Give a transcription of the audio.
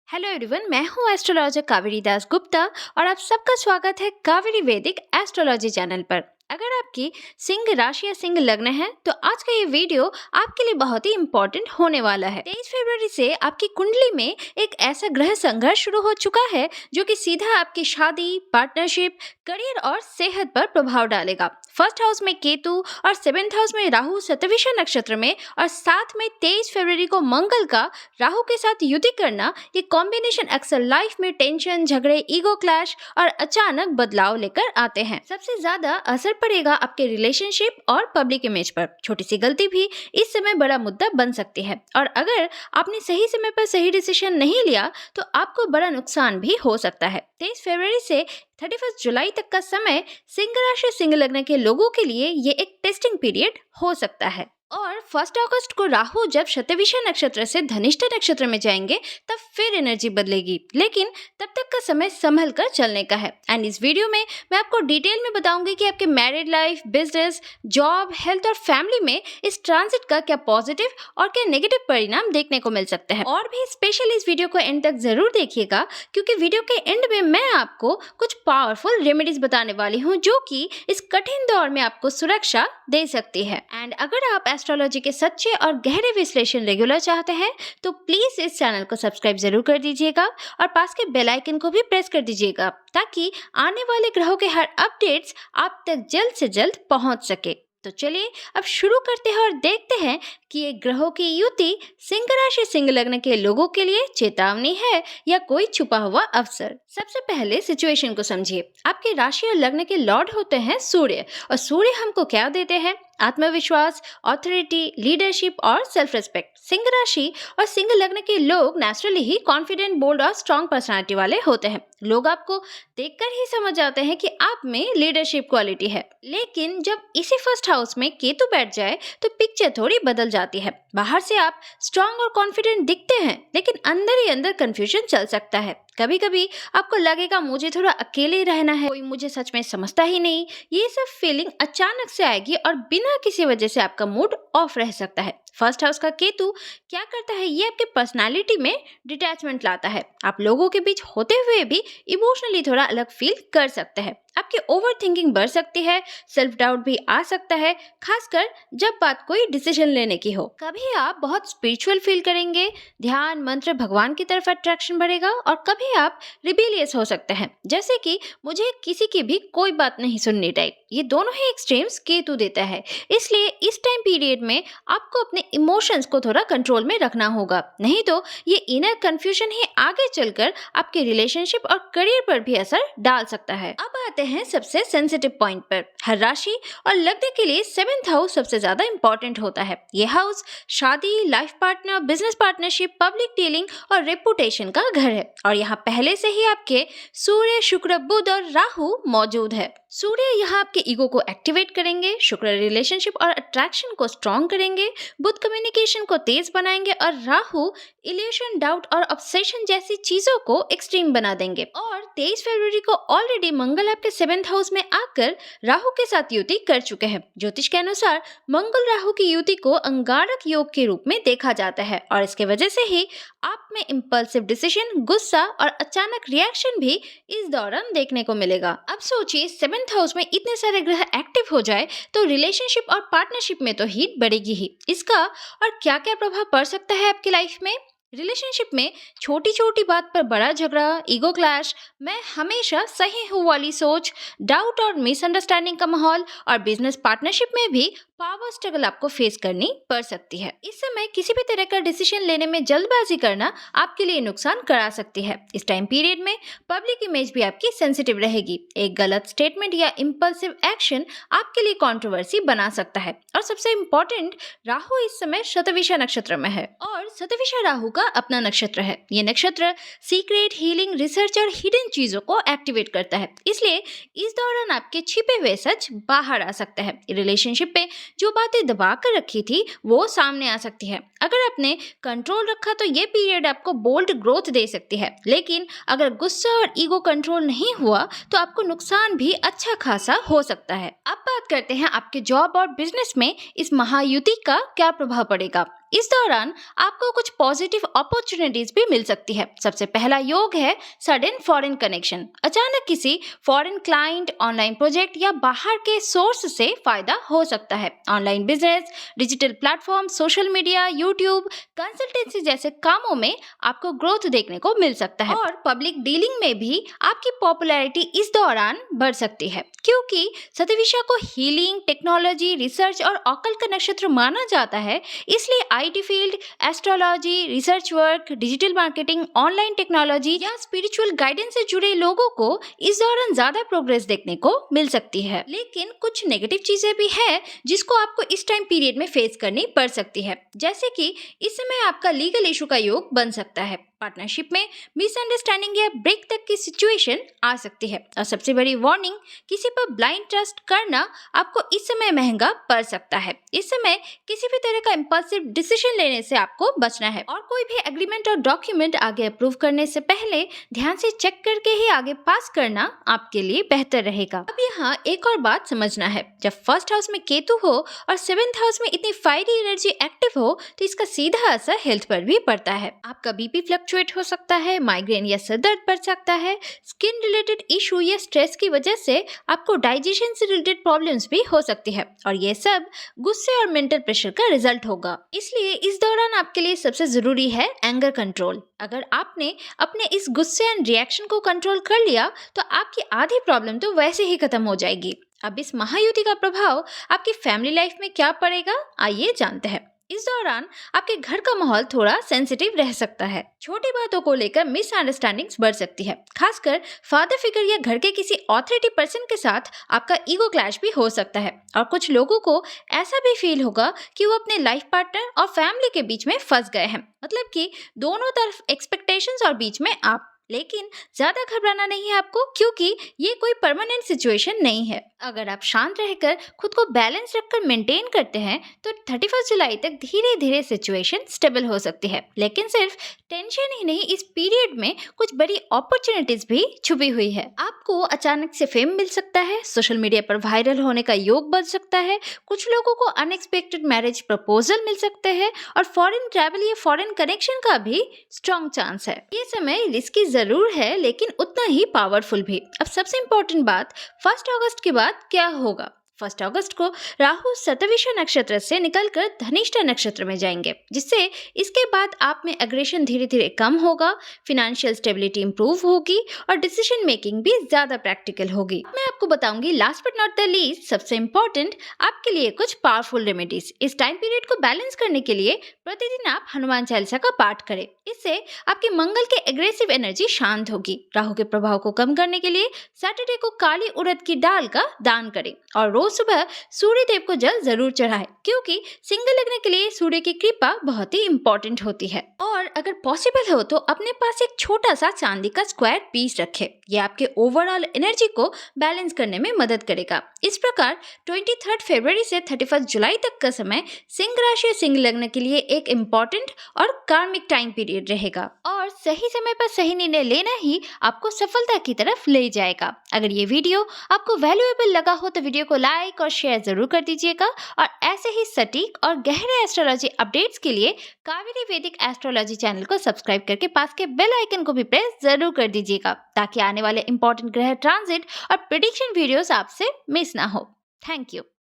Hello everyone, मैं हूं astrologer Kaveri Das Gupta और आप सबका स्वागत है कावेरी वैदिक एस्ट्रोलॉजी चैनल पर। अगर आपकी सिंह राशि या सिंह लग्न है तो आज का ये वीडियो आपके लिए बहुत ही इम्पोर्टेंट होने वाला है। 23 फरवरी से आपकी कुंडली में एक ऐसा ग्रह संघर्ष शुरू हो चुका है जो कि सीधा आपकी शादी, पार्टनरशिप, करियर और सेहत पर प्रभाव डालेगा। फर्स्ट हाउस में केतु और सेवेंथ हाउस में राहु शतभिषा नक्षत्र में और साथ में 23 फरवरी को मंगल का राहु के साथ युति करना, ये कॉम्बिनेशन अक्सर लाइफ में टेंशन, झगड़े, ईगो क्लैश और अचानक बदलाव लेकर आते हैं। सबसे ज्यादा असर पड़ेगा आपके रिलेशनशिप और पब्लिक इमेज पर। छोटी सी गलती भी इस समय बड़ा मुद्दा बन सकती है और अगर आपने सही समय पर सही डिसीजन नहीं लिया तो आपको बड़ा नुकसान भी हो सकता है। 23 फरवरी से 31 जुलाई तक का समय सिंह राशि सिंह लग्न के लोगों के लिए ये एक टेस्टिंग पीरियड हो सकता है। और 1 अगस्त को राहु जब शतभिषा नक्षत्र से धनिष्ठा नक्षत्र में जाएंगे तब फिर एनर्जी बदलेगी, लेकिन तब तक का समय संभल कर चलने का है। एंड इस वीडियो में मैं आपको डिटेल में बताऊंगी कि आपके married life, business, job, health और फैमिली में इस ट्रांजिट का क्या पॉजिटिव और क्या नेगेटिव परिणाम देखने को मिल सकते हैं। और भी स्पेशली इस वीडियो को एंड तक जरूर देखिएगा क्योंकि वीडियो के एंड में मैं आपको कुछ पावरफुल रेमेडीज बताने वाली हूँ जो कि इस कठिन दौर में आपको सुरक्षा दे सकती है। एंड अगर आप एस्ट्रोलॉजी के सच्चे और गहरे विश्लेषण रेगुलर चाहते हैं तो प्लीज इस चैनल को सब्सक्राइब जरूर कर दीजिएगा और पास के बेल आइकन को भी प्रेस कर दीजिएगा ताकि आने वाले ग्रहों के हर अपडेट्स आप तक जल्द से जल्द पहुंच सके। तो चलिए अब शुरू करते हैं और देखते हैं कि ये ग्रहों की युति सिंह राशि सिंह लग्न के लोगों के लिए चेतावनी है या कोई छुपा हुआ अवसर। सबसे पहले सिचुएशन को समझिए। आपके राशि और लग्न के लॉर्ड होते हैं सूर्य, और सूर्य हमको क्या देते हैं? आत्मविश्वास, ऑथोरिटी, लीडरशिप और सेल्फ रिस्पेक्ट। सिंह राशि और सिंह लग्न के लोग नेचुरली ही कॉन्फिडेंट, बोल्ड और स्ट्रॉन्ग पर्सनालिटी वाले होते हैं। लोग आपको देखकर ही समझ जाते हैं कि आप में लीडरशिप क्वालिटी है। लेकिन जब इसी फर्स्ट हाउस में केतु बैठ जाए तो पिक्चर थोड़ी बदल जाती है। बाहर से आप स्ट्रॉन्ग और कॉन्फिडेंट दिखते हैं, लेकिन अंदर ही अंदर कंफ्यूजन चल सकता है। कभी कभी आपको लगेगा मुझे थोड़ा अकेले रहना है, कोई मुझे सच में समझता ही नहीं। ये सब फीलिंग अचानक से आएगी और बिना किसी वजह से आपका मूड ऑफ रह सकता है। फर्स्ट हाउस का केतु क्या करता है? ये आपके पर्सनालिटी में डिटैचमेंट लाता है। आप लोगों के बीच होते हुए भी इमोशनली थोड़ा अलग फील कर सकते हैं। आपकी ओवर थिंकिंग बढ़ सकती है, सेल्फ डाउट भी आ सकता है, खासकर जब बात कोई डिसीजन लेने की हो। कभी आप बहुत स्पिरिचुअल फील करेंगे, ध्यान, मंत्र, भगवान की तरफ अट्रैक्शन बढ़ेगा, और कभी आप रिबेलियस हो सकते हैं, जैसे कि मुझे किसी की भी कोई बात नहीं सुननी टाइप। ये दोनों ही एक्सट्रीम्स केतु देता है। इसलिए इस टाइम पीरियड में आपको अपने इमोशंस को थोड़ा कंट्रोल में रखना होगा, नहीं तो ये इनर कंफ्यूजन ही आगे चलकर आपके रिलेशनशिप और करियर पर भी असर डाल सकता है। अब आते हैं सबसे सेंसिटिव पॉइंट पर। हर राशि और लग्न के लिए 7th हाउस सबसे ज्यादा इंपॉर्टेंट होता है। ये हाउस शादी, life partner, business partnership, public dealing और रेपुटेशन का घर है, और यहाँ पहले से ही आपके सूर्य, शुक्र, बुध और राहु मौजूद है। सूर्य यहाँ आपके ईगो को एक्टिवेट करेंगे, शुक्र रिलेशनशिप और अट्रैक्शन को स्ट्रॉन्ग करेंगे, बुध कम्युनिकेशन को तेज बनाएंगे और राहु इल्यूशन, डाउट और ऑब्सेशन जैसी चीजों को एक्सट्रीम बना देंगे। और 23 फरवरी को ऑलरेडी मंगल आपके 7th हाउस में आकर राहु के साथ युति कर चुके हैं। ज्योतिष के अनुसार मंगल राहु की युति को अंगारक योग के रूप में देखा जाता है, और इसके वजह से ही आप में इम्पल्सिव डिसीजन, गुस्सा और अचानक रिएक्शन भी इस दौरान देखने को मिलेगा। अब सोचिए 7th हाउस में इतने सारे ग्रह एक्टिव हो जाए तो रिलेशनशिप और पार्टनरशिप में तो हीट बढ़ेगी ही। इसका और क्या क्या प्रभाव पड़ सकता है आपकी लाइफ में? रिलेशनशिप में छोटी छोटी बात पर बड़ा झगड़ा, ईगो क्लैश, मैं हमेशा सही हूँ वाली सोच, डाउट और मिसअंडरस्टैंडिंग का माहौल, और बिजनेस पार्टनरशिप में भी पावर स्ट्रगल आपको फेस करनी पड़ सकती है। इस समय किसी भी तरह का डिसीजन लेने में जल्दबाजी करना आपके लिए नुकसान करा सकती है। इस टाइम पीरियड में पब्लिक इमेज भी आपकी सेंसिटिव रहेगी। एक गलत स्टेटमेंट या इम्पल्सिव एक्शन आपके लिए कंट्रोवर्सी बना सकता है। और सबसे इम्पोर्टेंट, राहु इस समय शतभिषा नक्षत्र में है, और शतभिषा राहु का अपना नक्षत्र है। ये नक्षत्र सीक्रेट, हीलिंग, रिसर्च और हिडन चीजों को एक्टिवेट करता है। इसलिए इस दौरान आपके छिपे हुए सच बाहर आ सकते हैं। रिलेशनशिप पे जो बातें दबा कर रखी थी वो सामने आ सकती है। अगर आपने कंट्रोल रखा तो ये पीरियड आपको बोल्ड ग्रोथ दे सकती है, लेकिन अगर गुस्सा और ईगो कंट्रोल नहीं हुआ तो आपको नुकसान भी अच्छा खासा हो सकता है। अब बात करते हैं आपके जॉब और बिजनेस में इस महायुति का क्या प्रभाव पड़ेगा। इस दौरान आपको कुछ पॉजिटिव अपॉर्चुनिटीज भी मिल सकती है। सबसे पहला योग है सडन फॉरेन कनेक्शन। अचानक किसी फॉरेन क्लाइंट, ऑनलाइन प्रोजेक्ट या बाहर के सोर्स से फायदा हो सकता है। Online business, digital platform, social media, YouTube, consultancy जैसे कामों में आपको ग्रोथ देखने को मिल सकता है। और पब्लिक डीलिंग में भी आपकी पॉपुलैरिटी इस दौरान बढ़ सकती है, क्योंकि सतविषा को हीलिंग, टेक्नोलॉजी, रिसर्च और ऑकल्ट का नक्षत्र माना जाता है। इसलिए IT field, astrology, research work, digital marketing, online technology या स्पिरिचुअल गाइडेंस से जुड़े लोगों को इस दौरान ज्यादा प्रोग्रेस देखने को मिल सकती है। लेकिन कुछ नेगेटिव चीजें भी है जिसको आपको इस टाइम पीरियड में फेस करनी पड़ सकती है, जैसे कि इस समय आपका लीगल इशू का योग बन सकता है। पार्टनरशिप में मिसअंडरस्टैंडिंग या ब्रेक तक की सिचुएशन आ सकती है। और सबसे बड़ी वार्निंग, किसी पर ब्लाइंड ट्रस्ट करना आपको इस समय महंगा पड़ सकता है। इस समय किसी भी तरह का इंपल्सिव डिसीजन लेने से आपको बचना है और कोई भी एग्रीमेंट और डॉक्यूमेंट आगे अप्रूव करने से पहले ध्यान से चेक करके ही आगे पास करना आपके लिए बेहतर रहेगा। अब यहाँ एक और बात समझना है, जब फर्स्ट हाउस में केतु हो और सेवेंथ हाउस में इतनी फायरी एनर्जी एक्टिव हो तो इसका सीधा असर हेल्थ पर भी पड़ता है। आपका बीपी फ्लक्चुएट हो सकता है, माइग्रेन या सर दर्द बढ़ सकता है, स्किन रिलेटेड इशू या स्ट्रेस की वजह से आपको डाइजेशन से रिलेटेड प्रॉब्लम्स भी हो सकती है और ये सब गुस्से और मेंटल प्रेशर का रिजल्ट होगा। इसलिए इस दौरान आपके लिए सबसे जरूरी है एंगर कंट्रोल। अगर आपने अपने इस गुस्से एंड रिएक्शन को कंट्रोल कर लिया तो आपकी आधी प्रॉब्लम तो वैसे ही खत्म हो जाएगी। अब इस महायुति का प्रभाव आपकी फैमिली लाइफ में क्या पड़ेगा, आइए जानते हैं। इस दौरान आपके घर का माहौल थोड़ा सेंसिटिव रह सकता है। छोटी बातों को लेकर मिसअंडरस्टैंडिंग्स बढ़ सकती है। खासकर फादर फिगर या घर के किसी ऑथोरिटी पर्सन के साथ आपका ईगो क्लैश भी हो सकता है और कुछ लोगों को ऐसा भी फील होगा कि वो अपने लाइफ पार्टनर और फैमिली के बीच में फंस गए हैं, मतलब कि दोनों तरफ एक्सपेक्टेशंस और बीच में आप। लेकिन ज्यादा घबराना नहीं है आपको, क्योंकि ये कोई परमानेंट सिचुएशन नहीं है। अगर आप शांत रहकर खुद को बैलेंस रखकर मेंटेन करते हैं तो 31 जुलाई तक धीरे धीरे सिचुएशन स्टेबल हो सकती है। लेकिन सिर्फ टेंशन ही नहीं, इस पीरियड में कुछ बड़ी अपॉर्चुनिटीज भी छुपी हुई है। आपको अचानक से फेम मिल सकता है, सोशल मीडिया पर वायरल होने का योग बन सकता है, कुछ लोगों को अनएक्सपेक्टेड मैरिज प्रपोजल मिल सकते हैं और फॉरेन ट्रैवल या फॉरेन कनेक्शन का भी स्ट्रॉन्ग चांस है। ये समय रिस्की जरूर है लेकिन उतना ही पावरफुल भी। अब सबसे इम्पोर्टेंट बात, 1 अगस्त के बाद क्या होगा। 1 अगस्त को राहु शतभिषा नक्षत्र से निकलकर धनिष्ठा नक्षत्र में जाएंगे, जिससे इसके बाद आप में एग्रेशन धीरे धीरे कम होगा, फाइनेंशियल स्टेबिलिटी इंप्रूव होगी और डिसीजन मेकिंग भी ज्यादा प्रैक्टिकल होगी। मैं आपको बताऊंगी last but not the least, सबसे इम्पोर्टेंट आपके लिए कुछ पावरफुल रेमेडीज। इस टाइम पीरियड को बैलेंस करने के लिए प्रतिदिन आप हनुमान चालीसा का पाठ करें। इससे आपके मंगल के एग्रेसिव एनर्जी शांत होगी। राहु के प्रभाव को कम करने के लिए सैटरडे को काली उड़द की दाल का दान करें और रोज सुबह सूर्य देव को जल जरूर चढ़ाएं, क्योंकि सिंह लग्न के लिए सूर्य की कृपा बहुत ही इंपॉर्टेंट होती है। और अगर पॉसिबल हो तो अपने पास एक छोटा सा चांदी का स्क्वायर पीस रखें। यह आपके ओवरऑल एनर्जी को बैलेंस करने में मदद करेगा। इस प्रकार 23 फरवरी से 31 जुलाई तक का समय सिंह राशि सिंह लग्न के लिए एक इम्पोर्टेंट और कार्मिक टाइम पीरियड रहेगा और सही समय पर सही निर्णय लेना ही आपको सफलता की तरफ ले जाएगा। अगर ये वीडियो आपको वैल्यूएबल लगा हो तो वीडियो को लाइक और शेयर जरूर कर दीजिएगा और ऐसे ही सटीक और गहरे एस्ट्रोलॉजी अपडेट्स के लिए कावेरी वैदिक एस्ट्रोलॉजी चैनल को सब्सक्राइब करके पास के बेल आइकन को भी प्रेस जरूर कर दीजिएगा, ताकि आने वाले इंपॉर्टेंट ग्रह ट्रांजिट और प्रेडिक्शन वीडियोस आपसे मिस ना हो। Thank you.